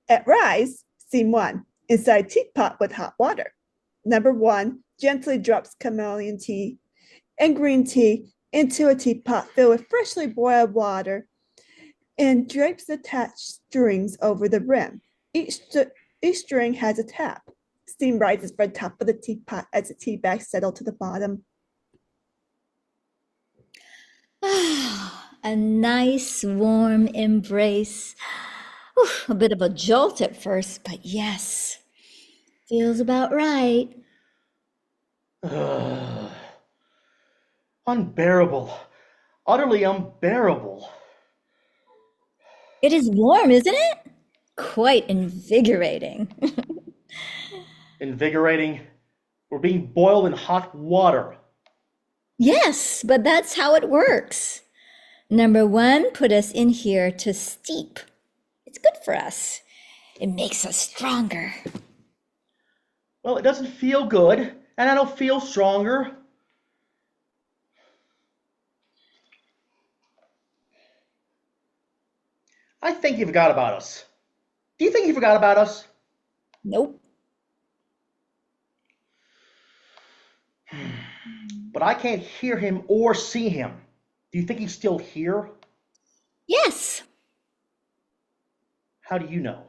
At rise, scene 1, inside teapot with hot water. Number 1 gently drops chamomile tea and green tea into a teapot filled with freshly boiled water and drapes attached strings over the rim. Each string has a tap. Steam rises from the top of the teapot as the tea bags settle to the bottom. A nice warm embrace. Oof, a bit of a jolt at first, but yes, feels about right. Ugh. Unbearable. Utterly unbearable. It is warm, isn't it? Quite invigorating. Invigorating. We're being boiled in hot water. Yes, but that's how it works. Number 1 put us in here to steep. It's good for us. It makes us stronger. Well, it doesn't feel good, and I don't feel stronger. I think you forgot about us. Do you think you forgot about us? Nope. But I can't hear him or see him. Do you think he's still here? Yes, How do you know?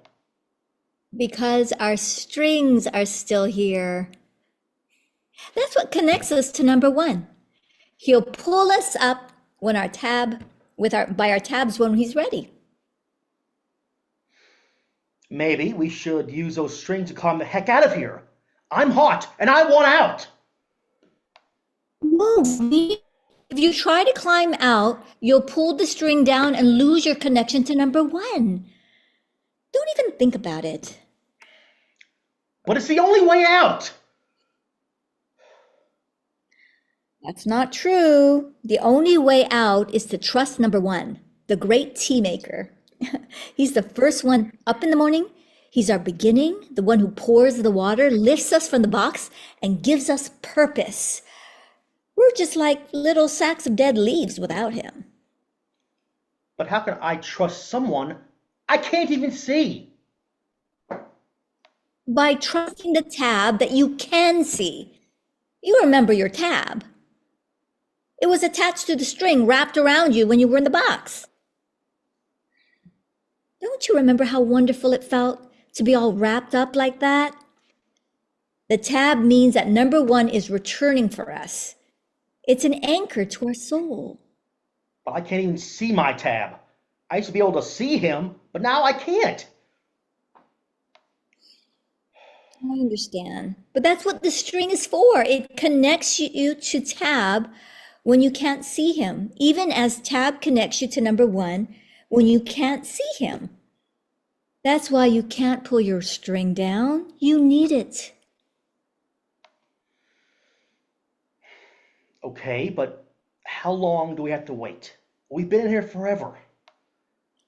because our strings are still here. That's what connects us to number 1. He'll pull us up when our tab by our tabs when he's ready. Maybe we should use those strings to calm the heck out of here. I'm hot and I want out. No, if you try to climb out, you'll pull the string down and lose your connection to number 1. Don't even think about it. But it's the only way out. That's not true. The only way out is to trust number 1, the great tea maker. He's the first one up in the morning. He's our beginning, the one who pours the water, lifts us from the box, and gives us purpose. We're just like little sacks of dead leaves without him. But how can I trust someone I can't even see? By trusting the tab that you can see. You remember your tab. It was attached to the string wrapped around you when you were in the box. Don't you remember how wonderful it felt to be all wrapped up like that? The tab means that number 1 is returning for us. It's an anchor to our soul. But I can't even see my tab. I used to be able to see him, but now I can't. I understand. But that's what the string is for. It connects you to tab when you can't see him, even as tab connects you to number 1 when you can't see him. That's why you can't pull your string down. You need it. Okay, but how long do we have to wait? We've been in here forever.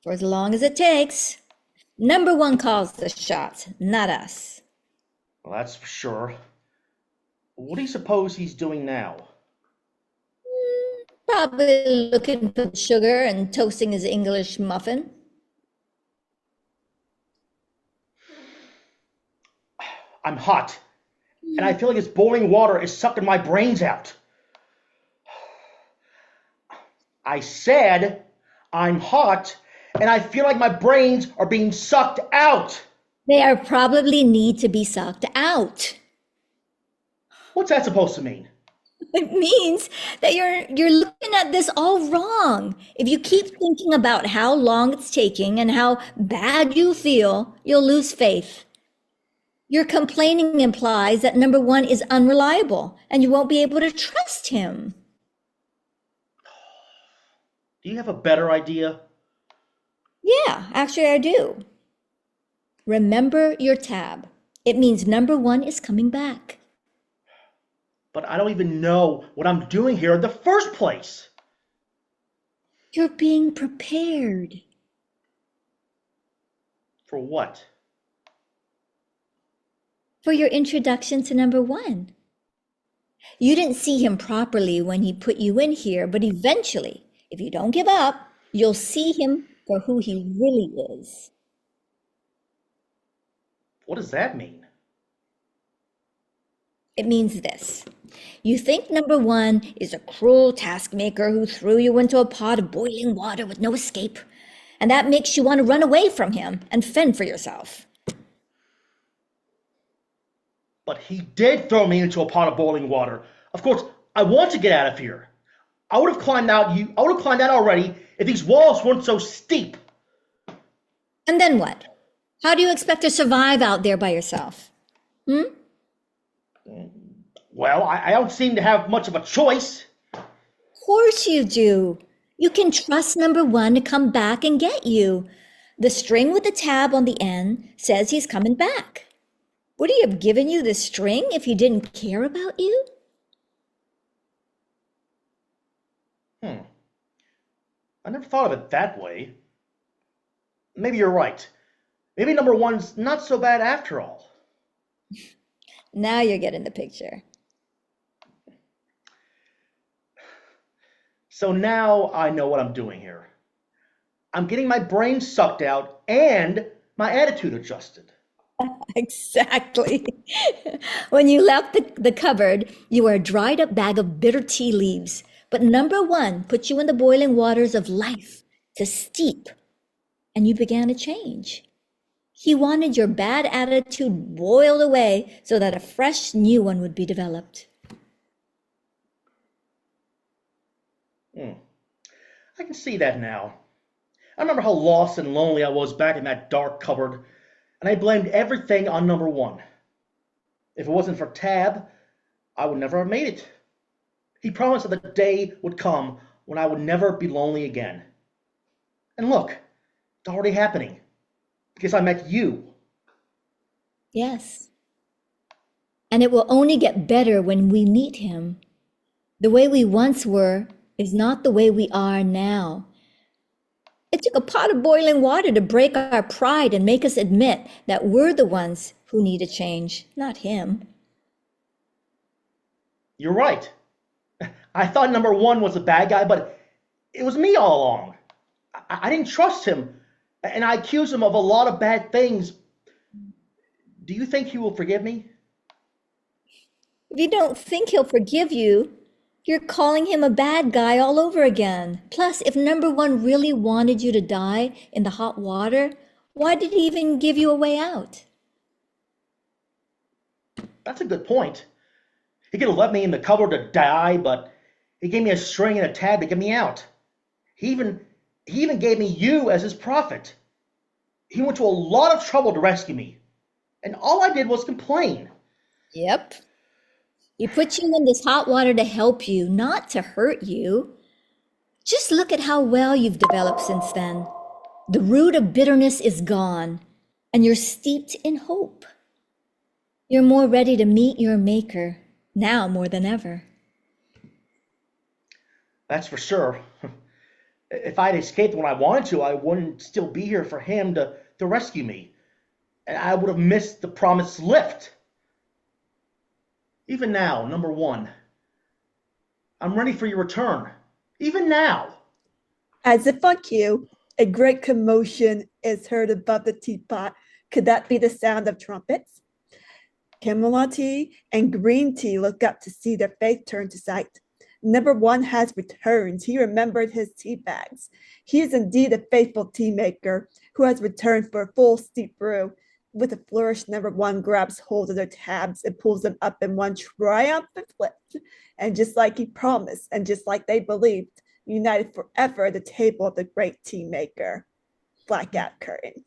For as long as it takes. Number 1 calls the shots, not us. Well, that's for sure. What do you suppose he's doing now? Probably looking for sugar and toasting his English muffin. I'm hot, and I feel like this boiling water is sucking my brains out. I said I'm hot, and I feel like my brains are being sucked out. They are probably need to be sucked out. What's that supposed to mean? It means that you're looking at this all wrong. If you keep thinking about how long it's taking and how bad you feel, you'll lose faith. Your complaining implies that number 1 is unreliable and you won't be able to trust him. Do you have a better idea? Yeah, actually I do. Remember your tab. It means number 1 is coming back. But I don't even know what I'm doing here in the first place. You're being prepared. For what? For your introduction to number 1. You didn't see him properly when he put you in here, but eventually, if you don't give up, you'll see him for who he really is. What does that mean? It means this. You think number one is a cruel taskmaker who threw you into a pot of boiling water with no escape, and that makes you want to run away from him and fend for yourself. But he did throw me into a pot of boiling water. Of course, I want to get out of here. I would have climbed out already if these walls weren't so steep. And then what? How do you expect to survive out there by yourself? Well, I don't seem to have much of a choice. Of course you do. You can trust number one to come back and get you. The string with the tab on the end says he's coming back. Would he have given you the string if he didn't care about you? I never thought of it that way. Maybe you're right. Maybe number one's not so bad after all. Now you're getting the picture. So now I know what I'm doing here. I'm getting my brain sucked out and my attitude adjusted. Exactly. When you left the cupboard, you were a dried up bag of bitter tea leaves. But number one put you in the boiling waters of life to steep, and you began to change. He wanted your bad attitude boiled away so that a fresh new one would be developed. I can see that now. I remember how lost and lonely I was back in that dark cupboard, and I blamed everything on number one. If it wasn't for Tab, I would never have made it. He promised that the day would come when I would never be lonely again. And look, it's already happening, because I met you. Yes. And it will only get better when we meet him. The way we once were is not the way we are now. It took a pot of boiling water to break our pride and make us admit that we're the ones who need a change, not him. You're right. I thought number one was a bad guy, but it was me all along. I didn't trust him, and I accused him of a lot of bad things. Do you think he will forgive me? If you don't think he'll forgive you, you're calling him a bad guy all over again. Plus, if number one really wanted you to die in the hot water, why did he even give you a way out? That's a good point. He could have left me in the cupboard to die, but he gave me a string and a tab to get me out. He even gave me you as his prophet. He went to a lot of trouble to rescue me, and all I did was complain. Yep. He put you in this hot water to help you, not to hurt you. Just look at how well you've developed since then. The root of bitterness is gone, and you're steeped in hope. You're more ready to meet your maker, now more than ever. That's for sure. If I'd escaped when I wanted to, I wouldn't still be here for him to rescue me. And I would have missed the promised lift. Even now, number one, I'm ready for your return. Even now. As if on cue, a great commotion is heard above the teapot. Could that be the sound of trumpets? Chamomile tea and green tea look up to see their faith turn to sight. Number one has returned. He remembered his tea bags. He is indeed a faithful tea maker who has returned for a full steep brew. With a flourish, number one grabs hold of their tabs and pulls them up in one triumphant lift. And just like he promised, and just like they believed, united forever at the table of the great tea maker. Blackout curtain.